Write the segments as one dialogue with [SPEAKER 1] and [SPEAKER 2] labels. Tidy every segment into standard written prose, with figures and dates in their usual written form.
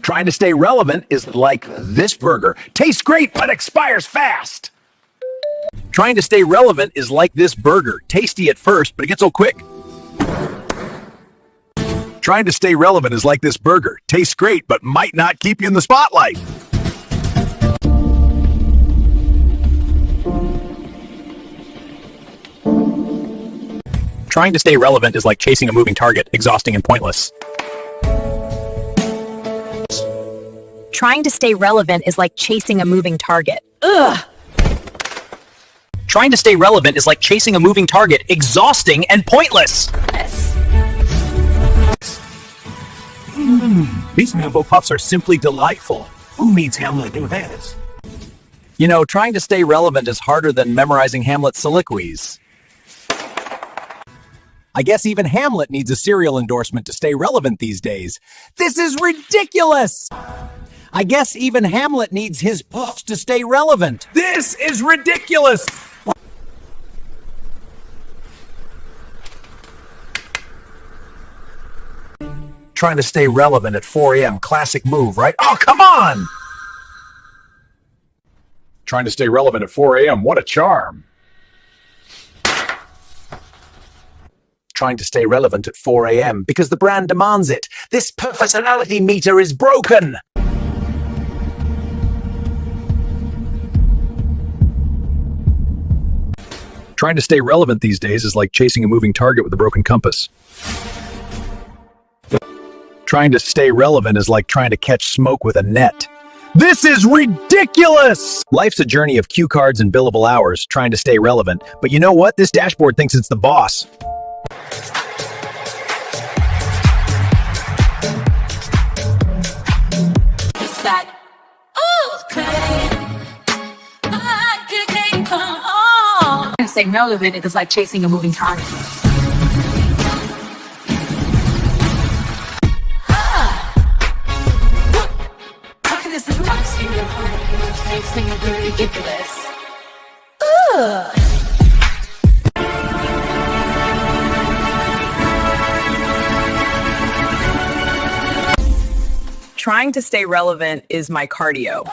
[SPEAKER 1] Trying to stay relevant is like this burger. Tastes great, but expires fast. Trying to stay relevant is like this burger. Tasty at first, but it gets old quick. Trying to stay relevant is like this burger. Tastes great, but might not keep you in the spotlight. Trying to stay relevant is like chasing a moving target, exhausting and pointless.
[SPEAKER 2] Trying to stay relevant is like chasing a moving target. Ugh!
[SPEAKER 3] Trying to stay relevant is like chasing a moving target, exhausting and pointless.
[SPEAKER 1] These Mambo Puffs are simply delightful. Who needs Hamlet in this? You know, trying to stay relevant is harder than memorizing Hamlet's soliloquies. I guess even Hamlet needs a cereal endorsement to stay relevant these days. This is ridiculous! I guess even Hamlet needs his puffs to stay relevant. This is ridiculous! Trying to stay relevant at 4 a.m. Classic move, right? Oh, come on! Trying to stay relevant at 4 a.m. What a charm. Trying to stay relevant at 4 a.m. because the brand demands it. This personality meter is broken. Trying to stay relevant these days is like chasing a moving target with a broken compass. Trying to stay relevant is like trying to catch smoke with a net. This is ridiculous! Life's a journey of cue cards and billable hours, trying to stay relevant. But you know what? This dashboard thinks it's the boss.
[SPEAKER 2] Stay relevant is like chasing a moving target. This is ridiculous.
[SPEAKER 4] Trying to stay relevant is my cardio.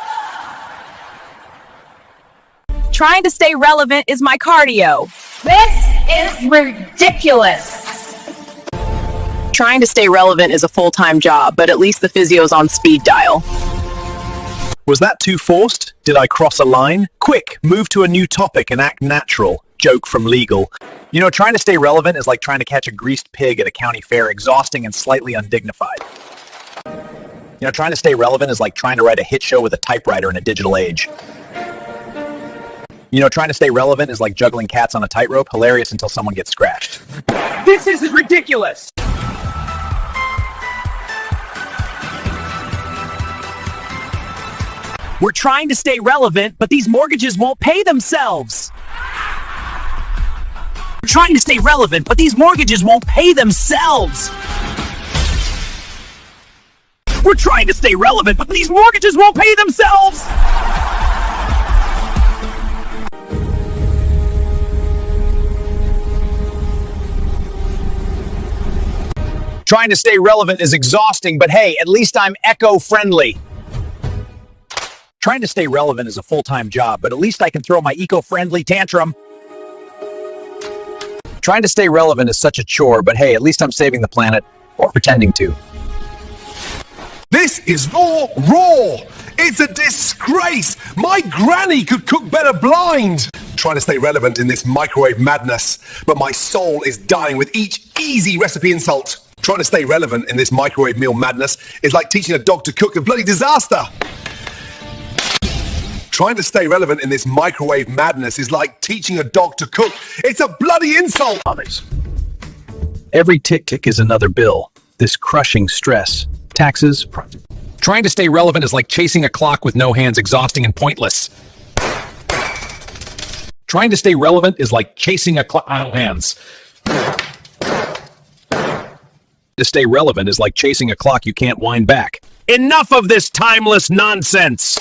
[SPEAKER 2] Trying to stay relevant is my cardio. This is ridiculous.
[SPEAKER 4] Trying to stay relevant is a full-time job, but at least the physio's on speed dial.
[SPEAKER 1] Was that too forced? Did I cross a line? Quick, move to a new topic and act natural. Joke from Legal. You know, trying to stay relevant is like trying to catch a greased pig at a county fair, exhausting and slightly undignified. You know, trying to stay relevant is like trying to write a hit show with a typewriter in a digital age. You know, trying to stay relevant is like juggling cats on a tightrope, hilarious until someone gets scratched.
[SPEAKER 3] This is ridiculous! We're trying to stay relevant, but these mortgages won't pay themselves. We're trying to stay relevant, but these mortgages won't pay themselves. We're trying to stay relevant, but these mortgages won't pay themselves.
[SPEAKER 1] Trying to stay relevant is exhausting, but hey, at least I'm eco-friendly. Trying to stay relevant is a full-time job, but at least I can throw my eco-friendly tantrum. Trying to stay relevant is such a chore, but hey, at least I'm saving the planet, or pretending to.
[SPEAKER 5] This is raw! It's a disgrace! My granny could cook better blind! Trying to stay relevant in this microwave madness, but my soul is dying with each easy recipe insult. Trying to stay relevant in this microwave meal madness is like teaching a dog to cook a bloody disaster. Trying to stay relevant in this microwave madness is like teaching a dog to cook. It's a bloody insult!
[SPEAKER 1] Every tick-tick is another bill. This crushing stress. Taxes. Trying to stay relevant is like chasing a clock with no hands, exhausting and pointless. Trying to stay relevant is like chasing a clock. No hands. To stay relevant is like chasing a clock you can't wind back. Enough of this timeless nonsense!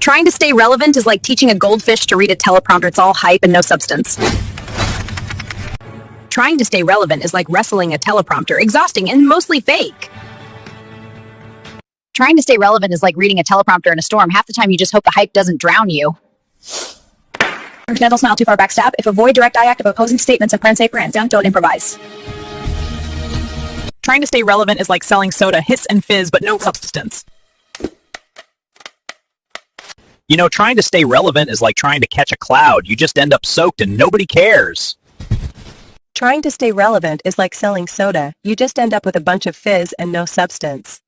[SPEAKER 2] Trying to stay relevant is like teaching a goldfish to read a teleprompter. It's all hype and no substance. Trying to stay relevant is like wrestling a teleprompter, exhausting and mostly fake.
[SPEAKER 6] Trying to stay relevant is like reading a teleprompter in a storm. Half the time you just hope the hype doesn't drown you.
[SPEAKER 2] Gentle smile, too far backstab. If avoid direct eye act of opposing statements and print say brand down, don't improvise.
[SPEAKER 4] Trying to stay relevant is like selling soda, hiss and fizz, but no substance.
[SPEAKER 1] You know, trying to stay relevant is like trying to catch a cloud. You just end up soaked and nobody cares.
[SPEAKER 7] Trying to stay relevant is like selling soda. You just end up with a bunch of fizz and no substance.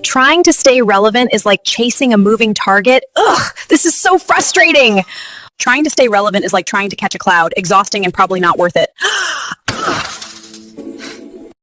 [SPEAKER 2] Trying to stay relevant is like chasing a moving target. Ugh, this is so frustrating.
[SPEAKER 4] Trying to stay relevant is like trying to catch a cloud, exhausting and probably not worth it.